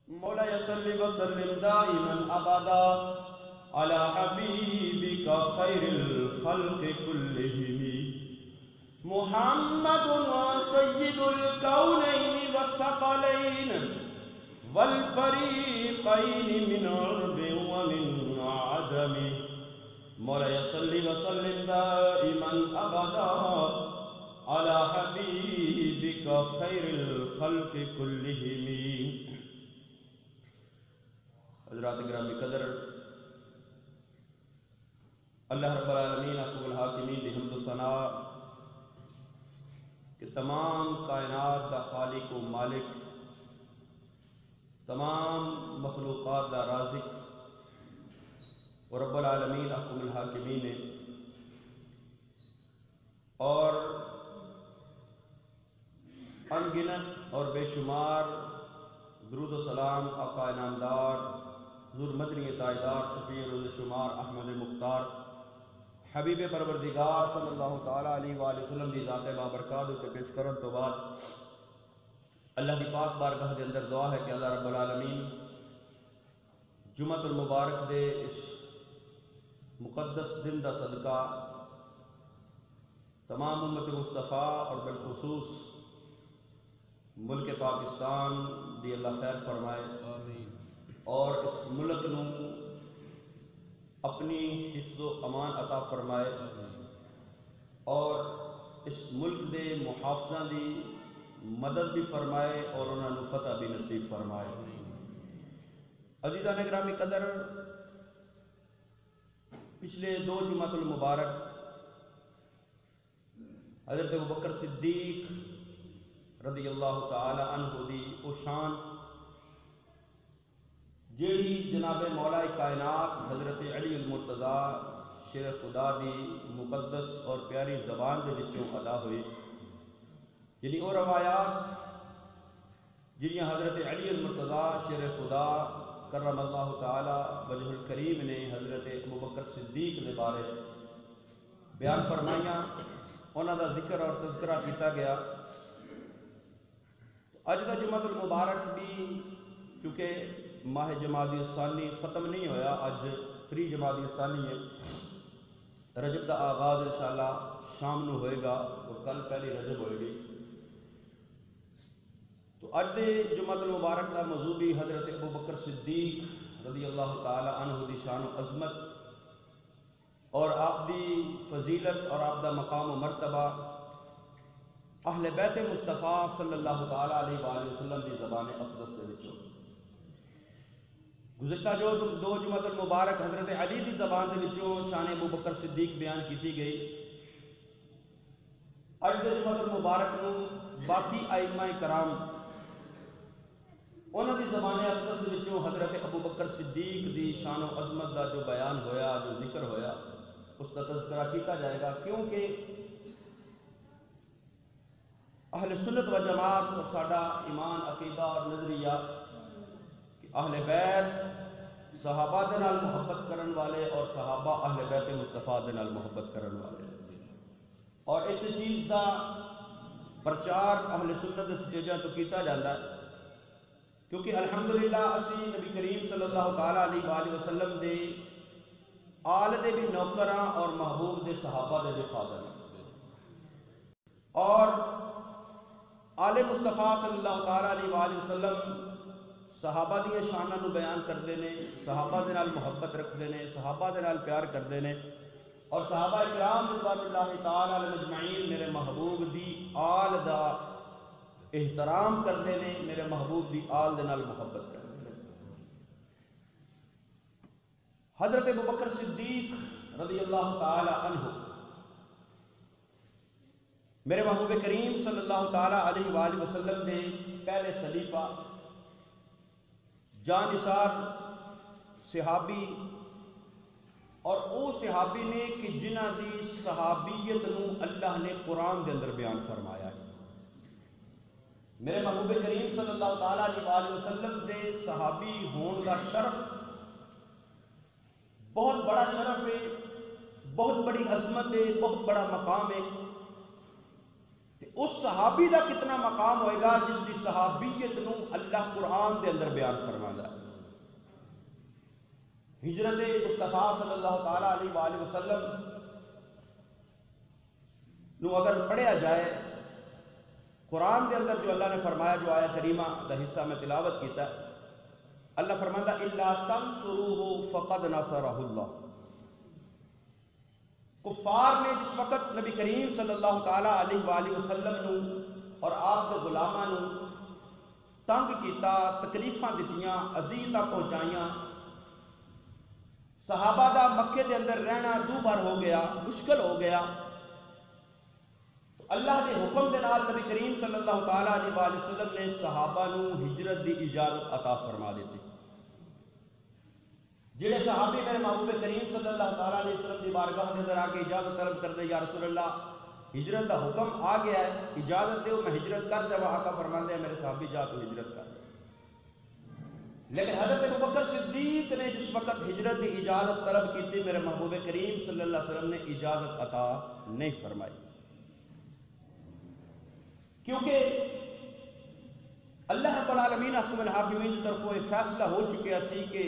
مولاي صل وسلم دائما ابدا على حبيبك خير الخلق كلهم محمد سيد الكونين والثقلين والفريقين من عرب ومن عجم مولاي صل وسلم دائما ابدا على حبيبك خير الخلق كلهم. حضرات گرامی قدر، اللہ رب العالمین حکم الحاکمین دی حمد و ثنا کہ تمام کائنات کا خالق و مالک، تمام مخلوقات کا رازق اور رب العالمین حکم الحاکمین نے اور انگنت اور بے شمار درود و سلام آقا انعامدار حضور مدنی تاجدار شفیع روز شمار احمد مختار حبیب پروردگار صلی اللہ تعالیٰ علیہ وآلہ وسلم دی ذات بابرکات کے پیش کرن تو بعد اللہ دی پاک بارگاہ دے اندر دعا ہے کہ اللہ رب العالمین جمعۃ المبارک دے اس مقدس دن دا صدقہ تمام امت مصطفیٰ اور بالخصوص ملک پاکستان دی اللہ خیر فرمائے اور اس ملک نو اپنی حفظ و امان عطا فرمائے اور اس ملک دے محافظاں دی مدد بھی فرمائے اور انہاں نو فتح بھی نصیب فرمائے. عزیزان گرامی قدر، پچھلے 2 جمعۃ المبارک حضرت ابوبکر صدیق رضی اللہ تعالی عنہ دی او شان جیڑی جناب مولا کائنات حضرت علی المرتضیٰ شیر خدا دی مقدس اور پیاری زبان دے وچوں ادا ہوئی، یعنی وہ روایات جنہاں حضرت علی المرتضیٰ شیر خدا کرم اللہ تعالی وجہ الکریم نے حضرت ابوبکر صدیق کے بارے بیان فرمائیاں، انہاں دا ذکر اور تذکرہ کیتا گیا. اج دا جمعۃ المبارک بھی کیونکہ ماہ جمادی الثانی ختم نہیں ہویا، اج 3 جمادی الثانی ہے، رجب دا آغاز انشاءاللہ شام نو ہوئے گا اور کل پہلی رجب ہوئے گی. تو اج دے جمعۃ المبارک دا موضوع بھی حضرت ابوبکر صدیق رضی اللہ تعالی عنہ دی شان و عظمت اور آپ دی فضیلت اور آپ دا مقام و مرتبہ اہل بیت مصطفیٰ صلی اللہ تعالیٰ علیہ وآلہ وسلم دی زبان اقدس دے وچوں. گزشتہ جو 2 جمعۃ المبارک حضرت علی دی زبان دے وچوں شان ابوبکر صدیق بیان کیتی گئی، اج دے جمعۃ المبارک نو باقی ائمہ کرام انہاں دی زبان اقدس دے وچوں حضرت ابوبکر صدیق دی شان و عظمت دا جو بیان ہویا، جو ذکر ہویا، اس کا تذکرہ کیتا جائے گا، کیونکہ اہل سنت و جماعت اور ساڈا ایمان عقیدہ اور نظریہ کہ اہل بیت صحابہ دے نال محبت کرن والے اور صحابہ اہل بیت مصطفیٰ دے نال محبت کرن والے، اور اس چیز دا پرچار اہل سنت دے سٹیجاں تو کیتا جاندا ہے، کیونکہ الحمدللہ اسی نبی کریم صلی اللہ تعالیٰ علیہ وآلہ وسلم دے آل دے بھی نوکراں اور محبوب دے صحابہ دے بھی خادم ہیں، اور آل مصطفیٰ صلی اللہ تعالیٰ علیہ وآلہ وسلم صحابہ دی شاناں نو بیان کردے نے، صحابہ دے نال محبت رکھدے نے، صحابہ دے نال پیار کردے نے، اور صحابہ اکرام رضوان اللہ تعالی علیہم اجمعین میرے محبوب دی آل دا احترام کردے نے، میرے محبوب دی آل دے نال محبت کردے نے. حضرت ابوبکر صدیق رضی اللہ تعالی عنہ میرے محبوب کریم صلی اللہ تعالیٰ علیہ وآلہ وسلم دے پہلے خلیفہ جان نثار صحابی، اور او صحابی نے کہ جنہ دی صحابیت نو اللہ نے قرآن دے اندر بیان فرمایا ہے. میرے محبوب کریم صلی اللہ تعالیٰ علیہ وآلہ وسلم دے صحابی ہون کا شرف بہت بڑا شرف ہے، بہت بڑی عظمت ہے، بہت بڑا مقام ہے. اس صحابی دا کتنا مقام ہوئے گا جس دی صحابیت نو اللہ قرآن دے اندر بیان فرماندا ہے۔ ہجرت مصطفیٰ صلی اللہ تعالیٰ علیہ وآلہ وسلم نو اگر پڑھیا جائے، قرآن دے اندر جو اللہ نے فرمایا، جو آیت کریمہ دا حصہ میں تلاوت کیتا ہے، اللہ فرماندا الا تنصروه فقد نصرہ اللہ۔ کفار نے جس وقت نبی کریم صلی اللہ تعالیٰ علیہ وآلہ وسلم نو اور آپ کے غلاماں نو تنگ کیتا، تکلیفاں دتیاں، اذیتاں پہنچائیاں، صحابہ دا مکے دے اندر رہنا دوبار ہو گیا، مشکل ہو گیا، تو اللہ دے حکم دے نال نبی کریم صلی اللہ تعالیٰ علیہ وآلہ وسلم نے صحابہ نو ہجرت دی اجازت عطا فرما دیتی۔ جڑے صحابی میرے محبوب کریم صلی اللہ تعالیٰ علیہ وسلم دی بارگاہ دے اندر آ کے اجازت طلب کرتے، یا رسول اللہ ہجرت دا حکم آ گیا ہے، اجازت دیو میں ہجرت کر جاواں۔ آقا فرماندے ہیں میرے صحابی جا تو ہجرت کر۔ لیکن حضرت ابوبکر صدیق نے جس وقت ہجرت کی اجازت طلب کی تھی، میرے محبوب کریم صلی اللہ علیہ وسلم نے اجازت عطا نہیں فرمائی، کیونکہ اللہ رب العالمین حکم الحاکمین کی طرفوں ایک فیصلہ ہو چکیا سی کہ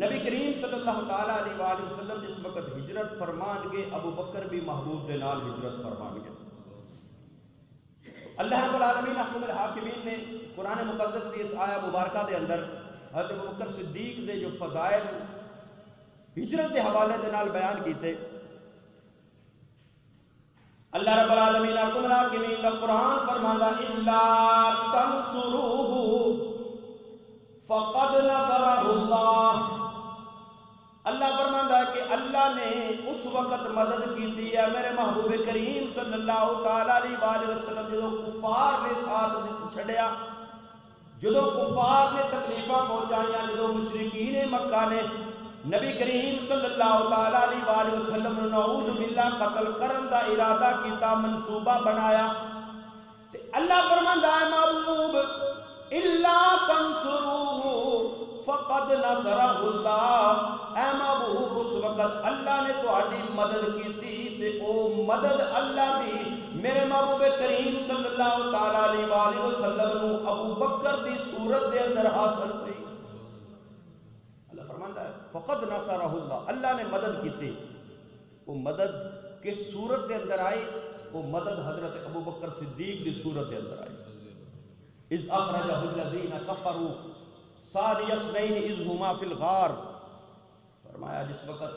نبی کریم صلی اللہ تعالیٰ علیہ وآلہ وسلم جس وقت ہجرت فرمان گے، ابو بکر بھی محبوب دے نال ہجرت فرمان گے۔ اللہ رب العالمین حکم الحاکمین نے قرآن مقدس کی اس آیہ مبارکہ دے اندر حضرت ابوبکر صدیق دے جو فضائل ہجرت دے حوالے دے نال بیان کیتے۔ اللہ رب العالمین حکم الحاکمین دا قرآن فرماندا الا تنصروه فقد نصرہ اللہ۔ اللہ فرماندا ہے کہ اللہ نے اس وقت مدد کی دی ہے میرے محبوب کریم صلی اللہ تعالیٰ علیہ وآلہ وسلم جدو کفار نے ساتھ چھڑیا، جدو کفار نے تکلیفاں پہنچائیاں، جدو مشرکین مکہ نے نبی کریم صلی اللہ تعالیٰ علیہ وآلہ وسلم نعوذ باللہ قتل کرن دا ارادہ کیتا، منصوبہ بنایا، تے اللہ فرماندا ہے محبوب الا تنصروه فقد نصرہ اللہ۔ اے محبوب اس وقت اللہ نے تہاڈی مدد کیتی تے او مدد اللہ دی میرے محبوب کریم صلی اللہ تعالیٰ علیہ وآلہ وسلم نو ابو بکر دی صورت دے اندر حاصل ہوئی۔ اللہ فرماندا ہے فقد نصرہ اللہ، اللہ نے مدد کیتی۔ وہ مدد کس صورت دے اندر آئی؟ وہ مدد حضرت ابو بکر صدیق دی صورت دے اندر آئی۔ اذ اخرجہ الذین کفروا ثانی اثنین اذ ہما فی الغار۔ فرمایا جس وقت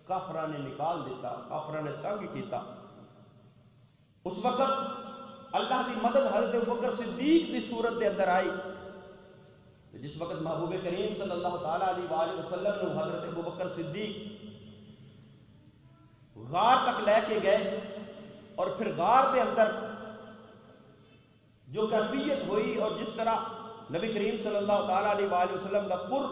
کافرہ نے نکال دیتا، کافرہ نے تنگ کیتا، اس وقت اللہ دی مدد حضرت ابوبکر صدیق دی صورت دے اندر آئی۔ جس وقت محبوب کریم صلی اللہ تعالیٰ علیہ وآلہ وسلم نے حضرت ابوبکر صدیق غار تک لے کے گئے، اور پھر غار دے اندر جو کیفیت ہوئی اور جس طرح نبی کریم صلی اللہ تعالیٰ علیہ وآلہ وسلم کا قرب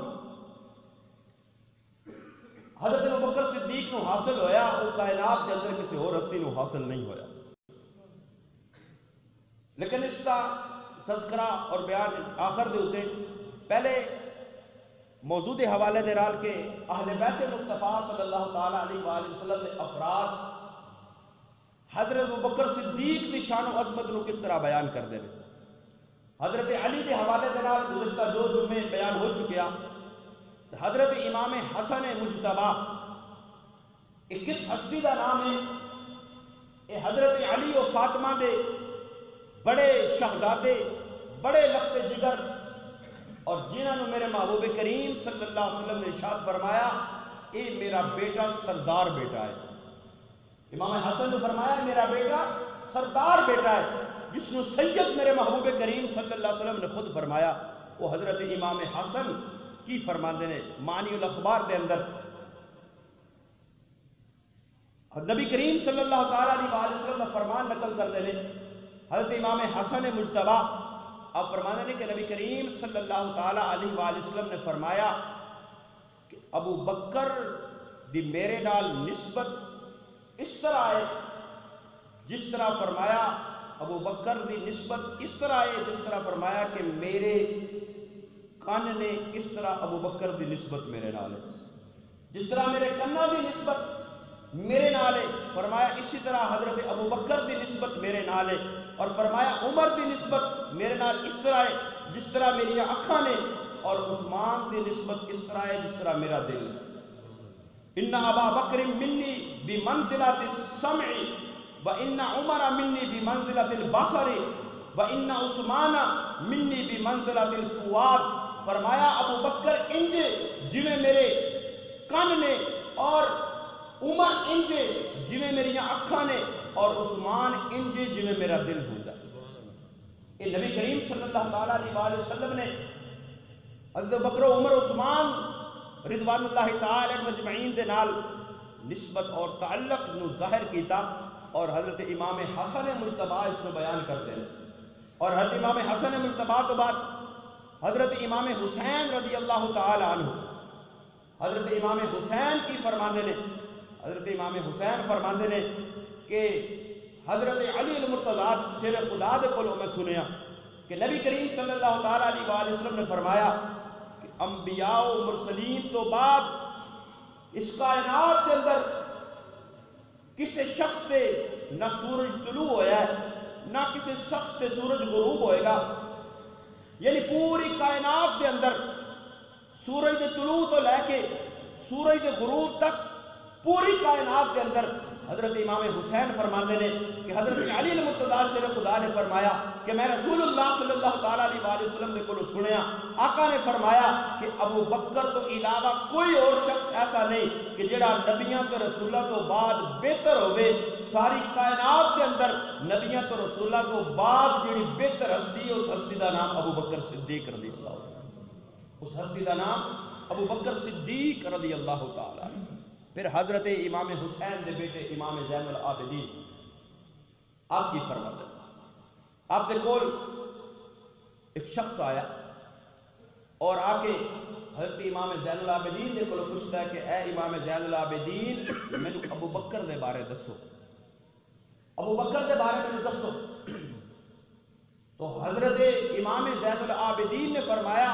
حضرت ابوبکر صدیق نو حاصل ہویا، وہ کائنات کے اندر کسی اور ہستی نو حاصل نہیں ہویا۔ لیکن اس کا تذکرہ اور بیان آخر دے ہوتے پہلے موضوع دے حوالے دے رال کے اہل بیت مصطفیٰ صلی اللہ تعالیٰ علیہ وآلہ وسلم نے افراد حضرت ابوبکر صدیق دی شان و عظمت نو کس طرح بیان کر دے رہے۔ حضرت علی دے حوالے دے نال گزشتہ جو جمعے بیان ہو چکیا، حضرت امام حسن مجتبی یہ کس ہستی دا نام ہے؟ یہ حضرت علی و فاطمہ دے بڑے شہزادے، بڑے لخت جگر، اور جنہوں نے میرے محبوب کریم صلی اللہ علیہ وسلم نے ارشاد فرمایا اے میرا بیٹا سردار بیٹا ہے۔ امام حسن نے فرمایا میرا بیٹا سردار بیٹا ہے، جس نے سید میرے محبوب کریم صلی اللہ علیہ وسلم نے خود فرمایا۔ وہ حضرت امام حسن کی فرماندے نے معنی الاخبار دے اندر نبی کریم صلی اللہ تعالیٰ علیہ وآلہ وسلم کا فرمان نقل کر دے حضرت امام حسن مجتبی آپ فرمانے نے کہ نبی کریم صلی اللہ تعالیٰ علیہ وآلہ وسلم نے فرمایا کہ ابو بکر دی میرے نال نسبت اس طرح ہے جس طرح فرمایا، ابو بکر دی نسبت اس طرح ہے جس طرح فرمایا کہ میرے کان نے، اس طرح ابو بکر دی نسبت میرے نال ہے۔ جس طرح میرے کنا دی نسبت میرے نال ہے، فرمایا اسی طرح حضرت ابو بکر دی نسبت میرے نال ہے، اور فرمایا عمر دی نسبت میرے نال اس طرح ہے جس طرح میری اکھاں نے، اور عثمان دی نسبت اس طرح ہے جس طرح میرا دل ہے۔ ان ابا بکر منی بمنزلۃ السمع وان عمر منی بمنزلۃ البصر وان عثمان منی بمنزلۃ الفؤاد۔ فرمایا ابو بکر انج جویں میرے کن نے، اور عمر انج جویں میری اکھاں نے، اور عثمان انج جویں میرا دل ہوندا ہے۔ یہ نبی کریم صلی اللہ تعالی علیہ وآلہ وسلم نے حضرت بکر و عمر عثمان رضوان اللہ تعالی مجمعین دے نال نسبت اور تعلق نو ظاہر کیتا، اور حضرت امام حسن مجتبی اس نو بیان کرتے ہیں، اور حضرت امام حسن مجتبی تو بعد حضرت امام حسین رضی اللہ تعالی عنہ، حضرت امام حسین کی فرماندے نے، حضرت امام حسین فرماندے نے کہ حضرت علی المرتضی شیر خدا دے کولوں میں سنیا کہ نبی کریم صلی اللہ تعالی علیہ وآلہ وسلم نے فرمایا کہ انبیاء و مرسلین تو بعد اس کائنات کے اندر کسی شخص تے نہ سورج طلوع ہویا ہے نہ کسی شخص تے سورج غروب ہوئے گا، یعنی پوری کائنات کے اندر سورج دے طلوع تو لے کے سورج دے غروب تک پوری کائنات کے اندر حضرت امام حسین فرماندے نے کہ حضرت علی المرتضی شیر خدا نے فرمایا کہ میں رسول اللہ صلی اللہ تعالی علیہ وآلہ وسلم دے کولوں سنیا، آقا نے فرمایا کہ ابو بکر تو علاوہ کوئی اور شخص ایسا نہیں کہ جڑا نبیاں تو رسولاں تو بعد بہتر ہوئے۔ ساری کائنات کے اندر نبیاں تو رسولاں تو بعد جڑی بہتر ہستی ہے، اس ہستی دا نام ابو بکر صدیق رضی اللہ عنہ، اس ہستی دا نام ابو بکر صدیق رضی اللہ تعالی عنہ۔ پھر حضرت امام حسین دے بیٹے امام زین العابدین آپ کی فرماتے ہیں، آپ دے کول ایک شخص آیا اور آ کے حضرت امام زین العابدین دے کول پوچھتا ہے کہ اے امام زین العابدین میں ابو بکر دے بارے دسو، ابو بکر دے بارے میں دسو۔ تو حضرت امام زین العابدین نے فرمایا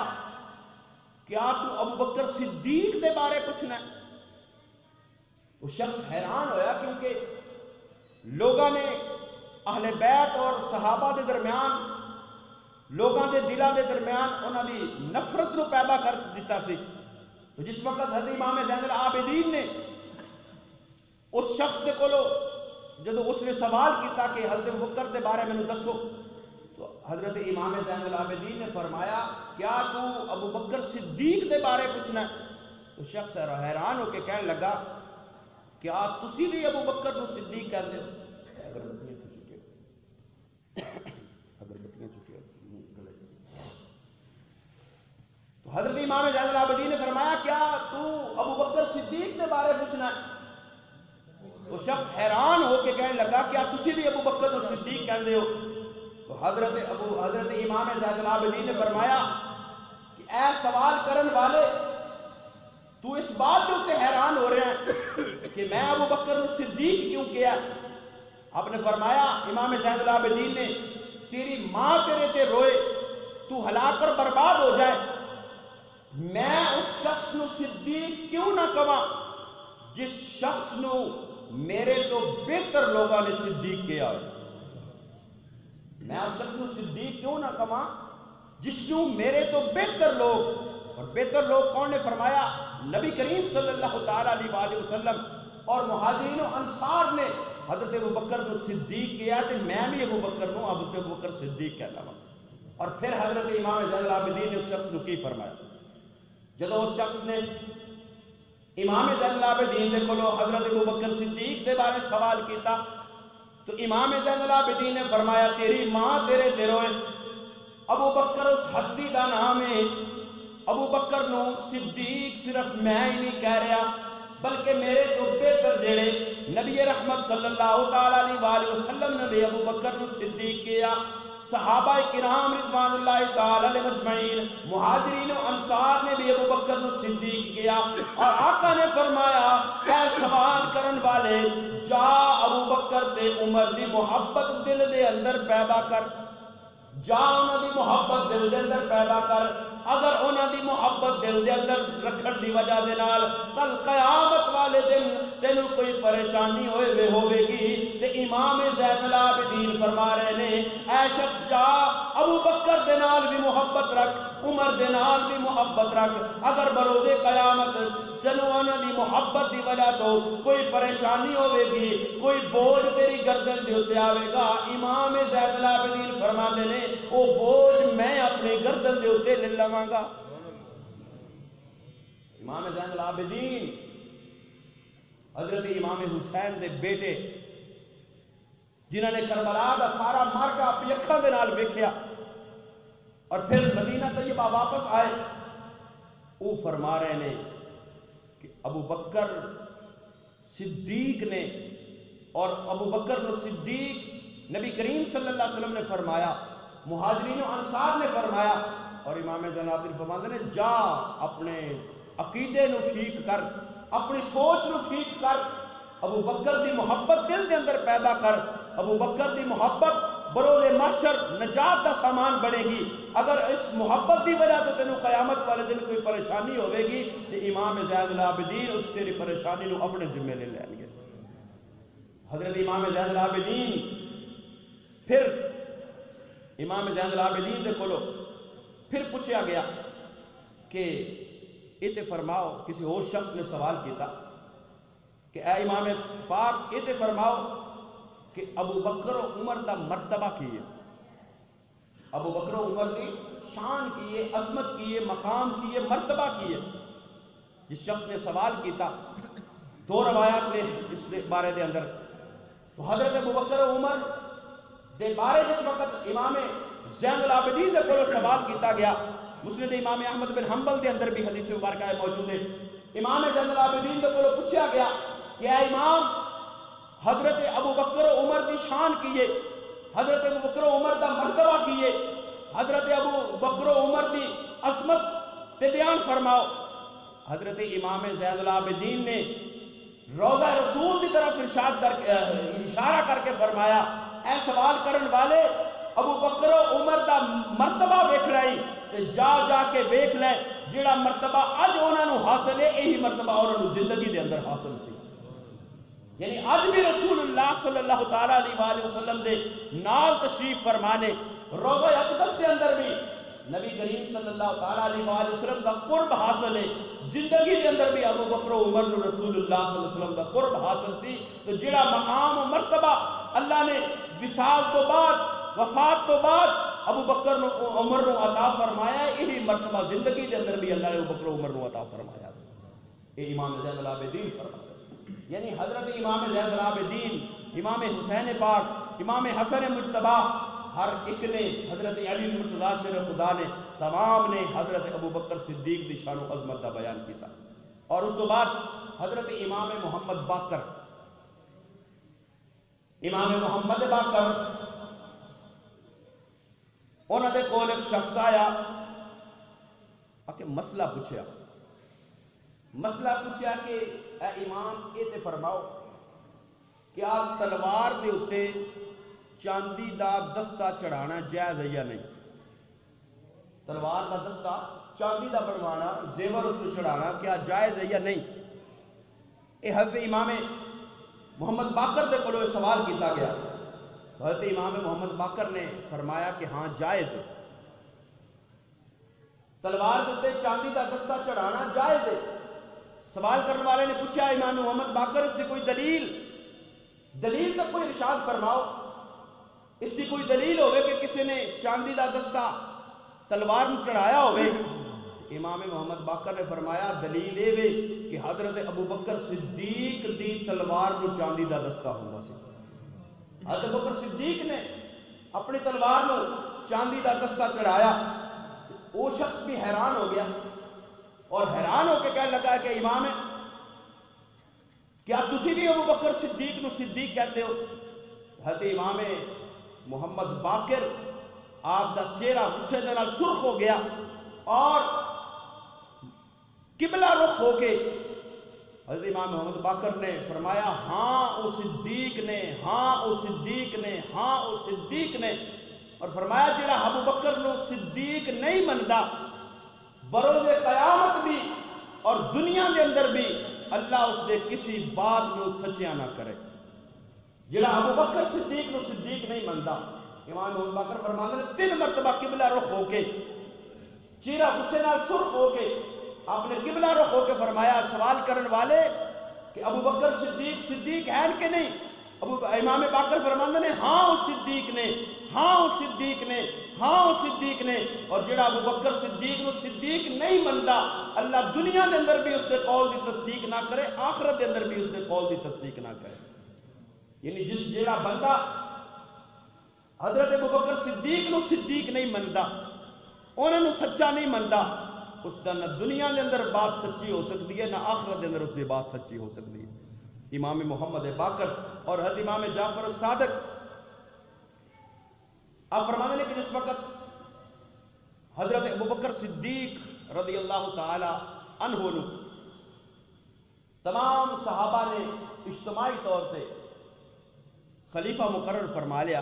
کیا تو ابو بکر صدیق دے بارے پوچھنا ہے؟ وہ شخص حیران ہویا کیونکہ لوگاں نے اہل بیت اور صحابہ دے درمیان، لوگاں دے دلاں دے درمیان انہاں دی نفرت نو پیدا کر دیتا سی۔ تو جس وقت حضرت امام زین العابدین نے اس شخص دے کولو جدو اس نے سوال کیتا کہ حضرت ابو بکر دے بارے میں دسو، تو حضرت امام زین العابدین نے فرمایا کیا تو ابو بکر صدیق دے بارے پوچھنا ہے؟ تو شخص حیران ہو کے کہنے لگا کیا تسی بھی ابو بکر نو صدیق کہتے ہو؟ اگر بٹیاں چکی تو حضرت امام زین العابدین نے فرمایا کیا تو ابو بکر صدیق دے بارے پوچھنا ہے؟ تو شخص حیران ہو کے کہنے لگا کیا تسی بھی ابو بکر نو صدیق کہتے ہو؟ تو حضرت امام زین العابدین نے فرمایا کہ اے سوال کرن والے، تو اس بات کے حیران ہو رہے ہیں کہ میں ابو بکر صدیق کیوں کیا؟ آپ نے فرمایا امام زین العابدین نے تیری ماں تیرے تے روئے تو ہلاک کر برباد ہو جائے، میں اس شخص نو صدیق کیوں نہ کہاں جس شخص نو میرے تو بہتر لوگاں نے صدیق کیا؟ میں اس شخص نو صدیق کیوں نہ کہاں جس نو میرے تو بہتر لوگ، اور بہتر لوگ کون نے؟ فرمایا نبی کریم صلی اللہ تعالی علیہ وآلہ وسلم اور مہاجرین و انصار نے حضرت ابو بکر کو صدیق کیا، تو میں بھی ابو بکر کو حضرت ابو بکر صدیق کہنا ہوں۔ اور پھر حضرت امام زین العابدین نے اس شخص کو کی فرمایا، جدو اس شخص نے امام زین العابدین دے کولو حضرت ابو بکر صدیق دے بارے سوال کیتا، تو امام زین العابدین نے فرمایا تیری ماں تیرے تے روئے، ابو بکر اس ہستی دا نام ہے، ابو بکر نو صدیق صرف میں ہی نہیں کہہ رہا بلکہ میرے تو بہتر جڑے نبی رحمت صلی اللہ تعالی علیہ وآلہ وسلم نے بھی ابو بکر نو صدیق کیا، صحابہ کرام رضوان اللہ تعالی علیہ مجمعین، مہاجرین و انصار نے بھی ابو بکر نو صدیق کیا۔ اور آقا نے فرمایا اے سوال کرن والے، جا ابو بکر تے عمر دی محبت دل دے اندر پیدا کر، جا انہاں دی محبت دل دے اندر پیدا کر۔ اگر انہاں دی محبت دل دے اندر رکھن دی وجہ دے نال کل قیامت والے دن تینوں کوئی پریشانی ہوئے گی تے امام زین العابدین فرما رہے نے اے شخص جا ابو بکر دے نال بھی محبت رکھ، عمر دے نال بھی محبت رکھ، اگر بروز قیامت چلو انہاں دی محبت دی وجہ تو کوئی پریشانی ہوئے گی، کوئی بوجھ تیری گردن دے اوتے آوے گا، امام زین العابدین فرماندے نے او بوجھ میں اپنی گردن دے اوتے لے لواں گا۔ امام زین العابدین حضرت امام حسین دے بیٹے جنہوں نے کربلا دا سارا مارکا اپنی اکھاں دے نال ویکھیا اور پھر مدینہ طیبہ واپس آئے، وہ فرما رہے نے کہ ابو بکر صدیق نے، اور ابو بکر صدیق نبی کریم صلی اللہ علیہ وسلم نے فرمایا، مہاجرین و انصار نے فرمایا، اور امام زین العابدین فرماتے نے جا اپنے عقیدے نو ٹھیک کر، اپنی سوچ نو ٹھیک کر، ابو بکر دی محبت دل دے اندر پیدا کر، ابو بکر دی محبت بروز محشر نجات دا سامان بنے گی، اگر اس محبت دی وجہ تو تینوں قیامت والے دن کوئی پریشانی ہوئے گی تو امام زین العابدین اس تیری پریشانی نو اپنے ذمہ لے لیں گے۔ حضرت امام زین العابدین پھر امام زین العابدین دے کولو پھر پوچھا گیا کہ یہ فرماؤ، کسی اور شخص نے سوال کیتا کہ اے امام پاک یہ فرماؤ کہ ابو بکر و عمر دا مرتبہ کی ہے، ابو بکر و عمر کی شان کی ہے، عظمت کی ہے، مقام کی ہے، مرتبہ کی ہے۔ جس شخص نے سوال کیتا دو روایات نے اس بارے دے اندر، تو حضرت ابو بکر و عمر دے بارے جس وقت امام زین العابدین دے کولو سوال کیتا گیا، مسند امام احمد بن حنبل دے اندر بھی حدیث مبارکہ موجود ہے، امام زین العابدین دے کولو پوچھا گیا کہ اے امام حضرت ابو بکر و عمر دی شان کیے، حضرت ابو بکر و عمر دا مرتبہ کیے، حضرت ابو بکر و عمر دی عظمت تے بیان فرماؤ۔ حضرت امام زین العابدین نے روضہ رسول دی طرف اشارہ کر کے فرمایا اے سوال کرن والے ابو بکر و عمر دا مرتبہ ویکھ رہی تے جا جا کے ویکھ لے جیڑا مرتبہ اج انہاں نو حاصل ہے یہی مرتبہ انہاں نو زندگی دے اندر حاصل سی۔ یعنی آج بھی رسول اللہ صلی اللہ تعالیٰ علیہ وسلم دے نال تشریف فرمانے روضہ اقدس دے اندر بھی نبی کریم صلی اللہ تعالیٰ علیہ وسلم دا قرب حاصل ہے، زندگی دے اندر بھی ابو بکر و عمر نو رسول اللہ صلی اللہ علیہ وسلم دا قرب حاصل سی۔ تو جڑا مقام و مرتبہ اللہ نے وصال تو بعد، وفات تو بعد ابو بکر و عمر نو عطا فرمایا ہے، یہی مرتبہ زندگی دے اندر بھی اللہ نے ابو بکر و عمر نو عطا فرمایا ہے۔ یہ امام زین العابدین فرمایا، یعنی حضرت امام زین العابدین، امام حسین پاک، امام حسن مجتبی، ہر ایک نے، حضرت علی المرتضیٰ شیر خدا نے، تمام نے حضرت ابو بکر صدیق دی شان و عظمت کا بیان کیتا۔ اور اس تو بعد حضرت امام محمد باقر، امام محمد باقر انہوں نے کول ایک شخص آیا کہ مسئلہ پوچھا کہ اے امام یہ تے فرماؤ کیا تلوار دے اتے چاندی دا دستہ چڑھانا جائز ہے یا نہیں؟ تلوار دا دستہ چاندی دا بنوانا، زیور اس کو چڑھانا کیا جائز ہے یا نہیں؟ یہ حضرت امام محمد باقر دے کولو سوال کیتا گیا، حضرت امام محمد باقر نے فرمایا کہ ہاں جائز ہے، تلوار دے اتے چاندی دا دستہ چڑھانا جائز ہے۔ سوال کرنے والے نے پوچھا امام محمد باقر اس کی کوئی دلیل تک کوئی ارشاد فرماؤ، اس کی کوئی دلیل ہوئے کہ کسی نے چاندی دا دستہ تلوار میں چڑھایا ہوئے؟ امام محمد باقر نے فرمایا دلیل یہ وے کہ حضرت ابو بکر صدیق دی تلوار میں چاندی دا دستہ ہونا سی۔ حضرت ابو بکر صدیق نے اپنی تلوار میں چاندی دا دستہ چڑھایا، وہ شخص بھی حیران ہو گیا اور حیران ہو کے کہنے لگا کہ امام ہے کیا تسی بھی ابو بکر صدیق نو صدیق کہتے ہو؟ حضرت امام محمد باقر آپ دا چہرہ غصے دے نال سرخ ہو گیا اور قبلہ رخ ہو کے حضرت امام محمد باقر نے فرمایا ہاں او صدیق نے، ہاں او صدیق نے، ہاں او صدیق نے، اور فرمایا جڑا ابو بکر نو صدیق نہیں مندا بروز قیامت بھی اور دنیا دے اندر بھی اللہ اس دے کسی بات نو سچیاں نہ کرے۔ جڑا ابو بکر صدیق نو صدیق نہیں مندا، امام ابو بکر فرماندے نے 3 مرتبہ قبلہ رخ ہو کے، چہرہ غصے نال سرخ ہو کے آپ نے قبلہ رخ ہو کے فرمایا، سوال کرن والے کہ ابو بکر صدیق صدیق ہیں کہ نہیں؟ امام باقر فرماندے نے ہاں وہ صدیق نے، ہاں وہ صدیق نے، ہاں وہ صدیق نے۔ اور جڑا ابو بکر صدیق نو صدیق نہیں مندا، اللہ دنیا دے اندر بھی اس دے قول دی تصدیق نہ کرے، آخرت دے اندر بھی اس دے قول دی تصدیق نہ کرے۔ یعنی جس جڑا بندہ حضرت ابو بکر صدیق نو صدیق نہیں مندا، انہوں نے سچا نہیں مندا، اس دا نہ دنیا دے اندر بات سچی ہو سکتی ہے، نہ آخرت دے اندر اس دی بات سچی ہو سکتی ہے۔ امام محمد باقر اور حضرت امام جعفر الصادق آپ فرمانے نے کہ جس وقت حضرت ابو بکر صدیق رضی اللہ تعالی عنہ نے تمام صحابہ نے اجتماعی طور پہ خلیفہ مقرر فرما لیا،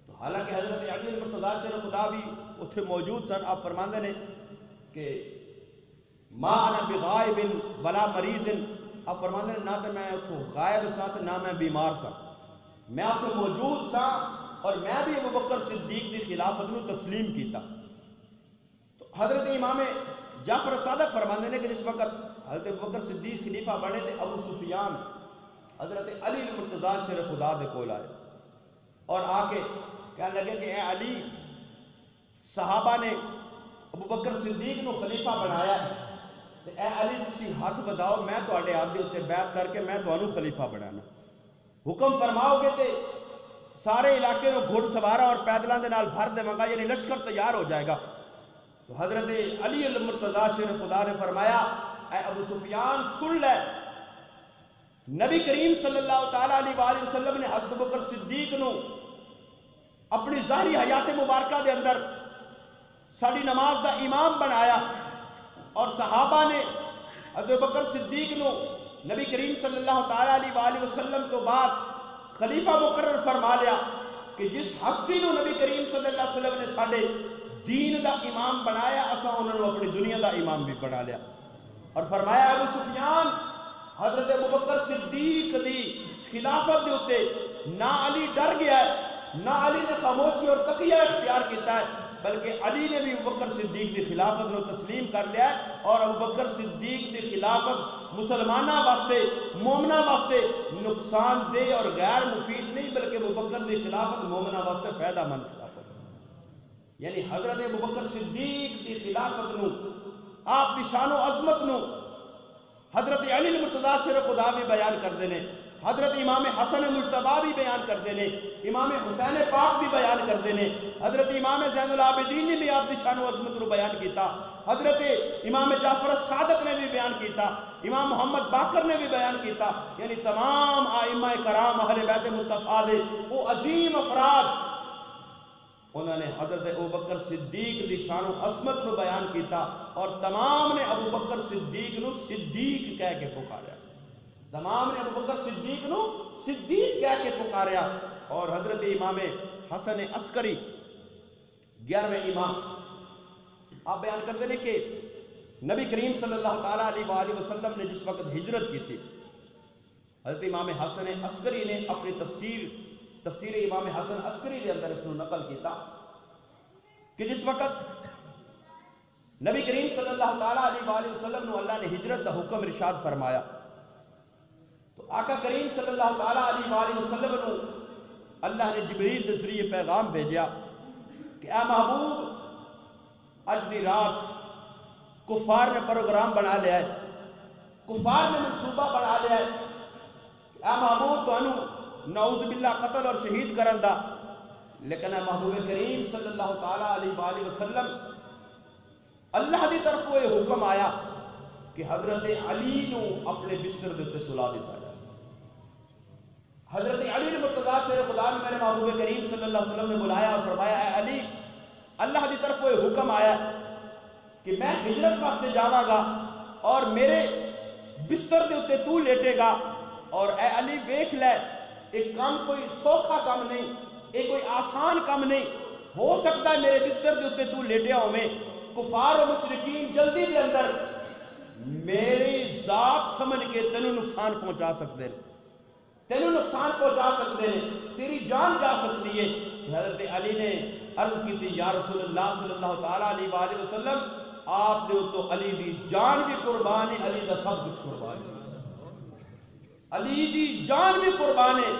تو حالانکہ حضرت علی المرتضیٰ شیر خدا بھی اتنے موجود سن، آپ فرماندے نے کہ ما انا بغائب ولا مریض، آپ فرماندے نے نہ تو میں اتوں غائب سا نہ میں بیمار سا، میں اتنے موجود سا اور میں بھی ابو بکر صدیق کی خلافت نو تسلیم کیتا۔ تو حضرت امام جعفر صادق فرماندے نے کہ جس وقت حضرت ابو بکر صدیق خلیفہ بنے تھے، ابو سفیان حضرت علی المرتضیٰ شیر خدا دے کول آئے اور آ کے کہنے لگے کہ اے علی، صحابہ نے ابو بکر صدیق نو خلیفہ بنایا ہے، اے علی تسی ہاتھ بداؤ، میں تواڈے ہاتھ دے اوتے بیعت کر کے میں تانوں خلیفہ بنانا، حکم فرماؤ گے تے سارے علاقے نو گھڑ سوارا اور پیدلاں دے نال بھر دیواں گا، یعنی لشکر تیار ہو جائے گا۔ تو حضرت علی المرتضیٰ شیر خدا نے فرمایا، اے ابو سفیان سن لے، نبی کریم صلی اللہ تعالیٰ علیہ وآلہ وسلم نے حضرت ابو بکر صدیق نو اپنی ظاہری حیات مبارکہ دے اندر ساری نماز دا امام بنایا، اور صحابہ نے حضرت ابو بکر صدیق نو نبی کریم صلی اللہ تعالیٰ علیہ وآلہ وسلم تو بعد خلیفہ مقرر فرما لیا کہ جس ہستی نو نبی کریم صلی اللہ علیہ وسلم نے ساڑے دین دا امام بنایا، اساں انہوں نے اپنی دنیا دا امام بھی بنا لیا، اور فرمایا ابو سفیان حضرت ابو بکر صدیق دی خلافت دے ہوتے نہ علی ڈر گیا ہے، نہ علی نے خاموشی اور تقیہ اختیار کیتا ہے، بلکہ علی نے بھی ابو بکر صدیق دی خلافت نو تسلیم کر لیا ہے، اور ابو بکر صدیق دی خلافت مسلمانہ واسطے مومنہ واسطے نقصان دہ اور غیر مفید نہیں، بلکہ ابو بکر دی خلافت مومنہ واسطے فائدہ مند خلافت، یعنی حضرت ابو بکر صدیق دی خلافت نو، آپ دی شان و عظمت نو حضرت علی المرتضیٰ شیر خدا بھی بیان کر دینے، حضرت امام حسن مجتبیٰ بھی بیان کر دینے، امام حسین پاک بھی بیان کر دینے، حضرت امام زین العابدین نے بھی آپ دی شان و عظمت نو بیان کیتا، حضرت امام جعفر الصادق نے بھی بیان کیتا، امام محمد باقر نے بھی بیان کیتا، یعنی تمام ائمہ کرام اہل بیت مصطفیٰ دے وہ عظیم افراد انہوں نے حضرت ابو بکر صدیق دی شان و عظمت نو بیان کیتا، اور تمام نے ابو بکر صدیق نو صدیق کہہ کے پکاریا، تمام نے ابو بکر صدیق نو صدیق کہہ کے پکاریا۔ اور حضرت امام حسن عسکری 11ویں امام آپ بیان کرتے ہیں کہ نبی کریم صلی اللہ تعالیٰ علیہ وآلہ وسلم نے جس وقت ہجرت کی تھی، حضرت امام حسن عسکری نے اپنی تفسیر امام حسن عسکری کے اندر اس کو نقل کیتا کہ جس وقت نبی کریم صلی اللہ تعالیٰ علیہ وآلہ وسلم نے اللہ نے ہجرت دا حکم ارشاد فرمایا، تو آقا کریم صلی اللہ تعالیٰ علیہ وآلہ وسلم نے اللہ نے جبریل کے ذریعے پیغام بھیجا کہ اے محبوب اج دی رات کفار نے پروگرام بنا لیا ہے، کفار نے منصوبہ بنا لیا ہے کہ اے محبوب تو انہوں نعوذ باللہ قتل اور شہید کرن دا، لیکن اے محبوب کریم صلی اللہ تعالیٰ علیہ وآلہ وسلم اللہ دی طرف وہ حکم آیا کہ حضرت علی نو اپنے بستر دے تے سلا دیتا جائے۔ حضرت علی المرتضیٰ شیر خدا نے میرے محبوب کریم صلی اللہ علیہ وسلم نے بلایا اور فرمایا اے علی، اللہ دی طرف وہ حکم آیا کہ میں ہجرت واسطے جاواں گا اور میرے بستر دے تے تو لیٹے گا، اور اے علی ویکھ لے ایک کام کوئی سوکھا کام نہیں، ایک کوئی آسان کام نہیں، ہو سکتا ہے میرے بستر دے تے تو لیٹیا ہوویں کفار و مشرکین جلدی دے اندر میری ذات سمجھ کے تینوں نقصان پہنچا سکتے ہیں، تینوں نقصان پہنچا سکتے ہیں، تیری جان جا سکتی ہے۔ حضرت علی نے عرض کی تھی یا رسول اللہ صلی اللہ تعالیٰ علیہ وآلہ وسلم آپ دے تو علی دی جان بھی قربان ہے، علی دا سب کچھ قربان ہے، علی دی جان بھی قربان ہے،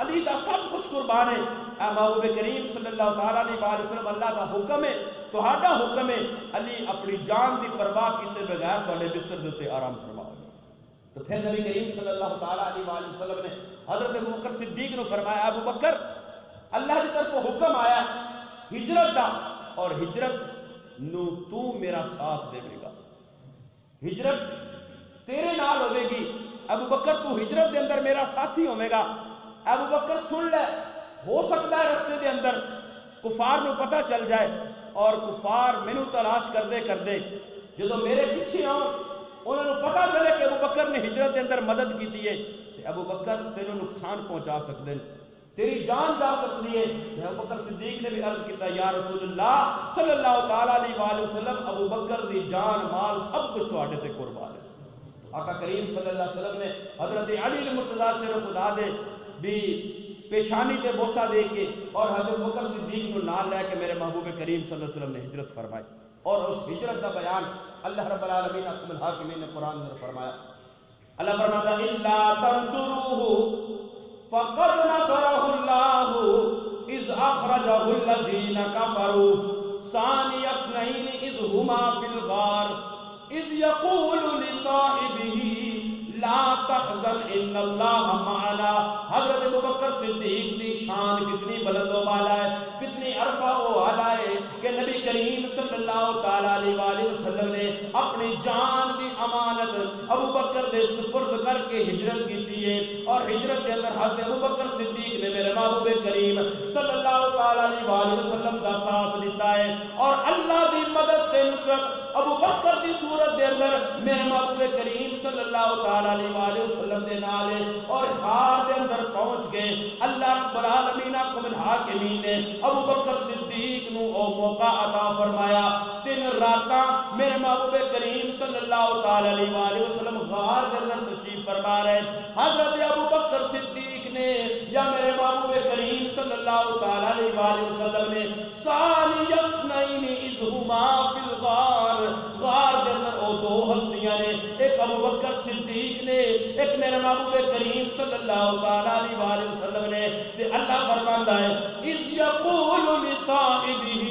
علی دا سب کچھ قربان ہے۔ اے محبوب کریم صلی اللہ تعالیٰ علیہ وآلہ وسلم اللہ کا حکم ہے، تہاڈا حکم ہے، علی اپنی جان دی پرواہ کیتے بغیر تہاڈے بستر دے تے آرام فرماؤ۔ تو پھر نبی کریم صلی اللہ تعالیٰ علیہ وآلہ وسلم نے حضرت ابو بکر صدیق نے فرمایا ابو بکر اللہ کی طرف حکم آیا ہجرت دا، اور ہجرت نو تو میرا ساتھ دے گا، ہجرت تیرے نال ہوے گی، ابو بکر تو ہجرت دے اندر میرا ساتھی ہوے گا۔ ابو بکر سن لے، ہو سکتا ہے رستے دے اندر کفار نو پتہ چل جائے اور کفار مینوں تلاش کردے کردے جدو میرے پیچھے آن انہوں نے پتہ چلے کہ ابو بکر نے ہجرت دے اندر مدد کیتی ہے، ابو بکر تینوں نقصان پہنچا سکتے ہیں، تیری جان جا سکتی ہے۔ ابو بکر صدیق نے بھی عرض کیتا یا رسول اللہ صلی اللہ تعالیٰ علیہ وآلہ وسلم ابو بکر دی جان مال سب کچھ تواڈے تے قربان ہے۔ آقا کریم صلی اللہ علیہ وسلم نے حضرت علی المرتضیٰ شیر خدا دے بھی پیشانی تے بوسہ دے کے اور حضرت بکر صدیق نو نال لے کے میرے محبوب کریم صلی اللہ علیہ وسلم نے ہجرت فرمائی، اور اس ہجرت کا بیان اللہ رب العالمین احکم الحاکمین نے قرآن میں فرمایا۔ اللہ فرماتا الا تنصروه فقد نصره الله اذ اخرجه الذين كفروا ثاني اثنين اذ هما في الغار اذ يقول لصاحبه لا تحزن ان اللہ معنا۔ حضرت ابوبکر صدیق دی شان کتنی بلند و بالا ہے، کتنی عرفہ و اعلیٰ ہے کہ نبی کریم صلی اللہ تعالیٰ علیہ وآلہ وسلم نے اپنی جان دی امانت ابوبکر دے سپرد کر کے ہجرت کی ہے، اور ہجرت کے اندر حضرت ابوبکر صدیق نے میرے محبوب کریم صلی اللہ تعالیٰ علیہ وآلہ وسلم کا ساتھ دیتا ہے، اور اللہ دی مدد تے نصرت ابو بکر دی صورت دے اندر میرے محبوب کریم صلی اللہ تعالیٰ علیہ وآلہ وسلم دے نالے، اور غار دے اندر پہنچ گئے۔ اللہ رب العالمین احکم الحاکمین نے ابو بکر صدیق نو او موقع عطا فرمایا، 3 راتاں میرے محبوب کریم صلی اللہ تعالیٰ علیہ وآلہ وسلم غار دے اندر تشریف فرما رہے۔ حضرت ابو بکر صدیق نے یا میرے محبوب کریم صلی اللہ تعالیٰ علیہ وآلہ وسلم نے ثانی اثنین اذ ہما فی الغار، غار دے اندر او 2 ہستیاں نے، ایک ابو بکر صدیق نے، ایک میرے محبوب کریم صلی اللہ تعالیٰ علیہ وآلہ وسلم نے۔ تے اللہ فرماندا ہے اذ یقول لصاحبہ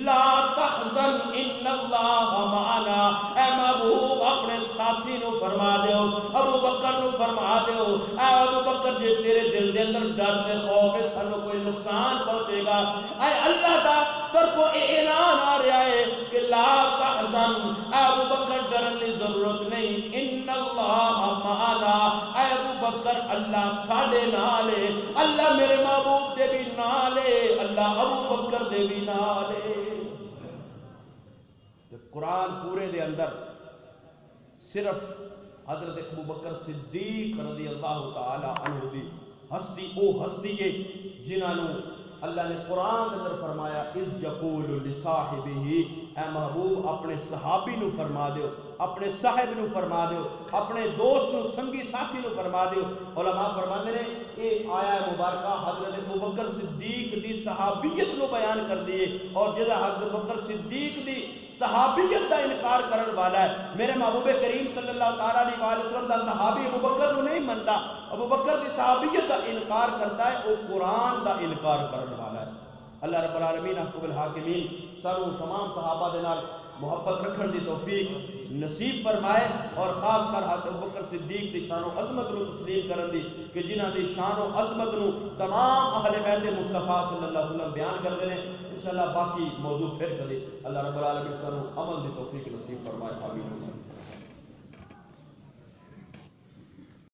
لا تحزن ان اللہ معنا، اے محبوب اپنے ساتھی نو فرما دیو، ابو بکر نو فرما دیو، اے ابو بکر جے تیرے دل دے اندر ڈر تے خوف ہے سانو کوئی نقصان پہنچے گا، اے اللہ دا طرف اعلان آ رہا ہے کہ لا تحزن، اے ابو بکر ڈرن کی ضرورت نہیں، ان اللہ معنا، اے ابو بکر اللہ ساڈے نال ہے، اللہ میرے محبوب دے بھی نال ہے، اللہ ابو بکر دے بھی نال ہے۔ قرآن پورے دے اندر صرف حضرت ابو بکر صدیق رضی اللہ تعالی عنہ دی ہستی او ہستی ہے جنہوں اللہ نے قرآن اندر فرمایا اذ یقول لصاحبہ، اے محبوب اپنے صحابی نو فرما دیو، اپنے صاحب نو فرما دیو، اپنے دوست نو سنگی ساتھی نو فرما دیو۔ علماء فرماتے ہیں یہ آیا مبارکہ حضرت ابوبکر صدیق دی صحابیت نو بیان کر دیے، اور جہاں حضرت ابوبکر صدیق دی صحابیت دا انکار کرن والا ہے، میرے محبوب کریم صلی اللہ تعالیٰ علیہ وآلہ وسلم دا صحابی ابوبکر نو نہیں منتا، ابوبکر دی صحابیت دا انکار کرتا ہے، وہ قرآن دا انکار کرن والا ہے۔ اللہ رب العالمین احکم الحاکمین سانو تمام صحابہ دے نال محبت رکھن دی توفیق نصیب فرمائے، اور خاص کر حضرت ابوبکر صدیق دی شان و عظمت نو تسلیم کرن دی کہ جنہاں دی شان و عظمت نو تمام اہل بیت مصطفیٰ صلی اللہ علیہ وسلم بیان کرتے ہیں۔ انشاءاللہ باقی موضوع پھر کبھی اللہ رب العالمین سانو عمل دی توفیق نصیب فرمائے، آمین۔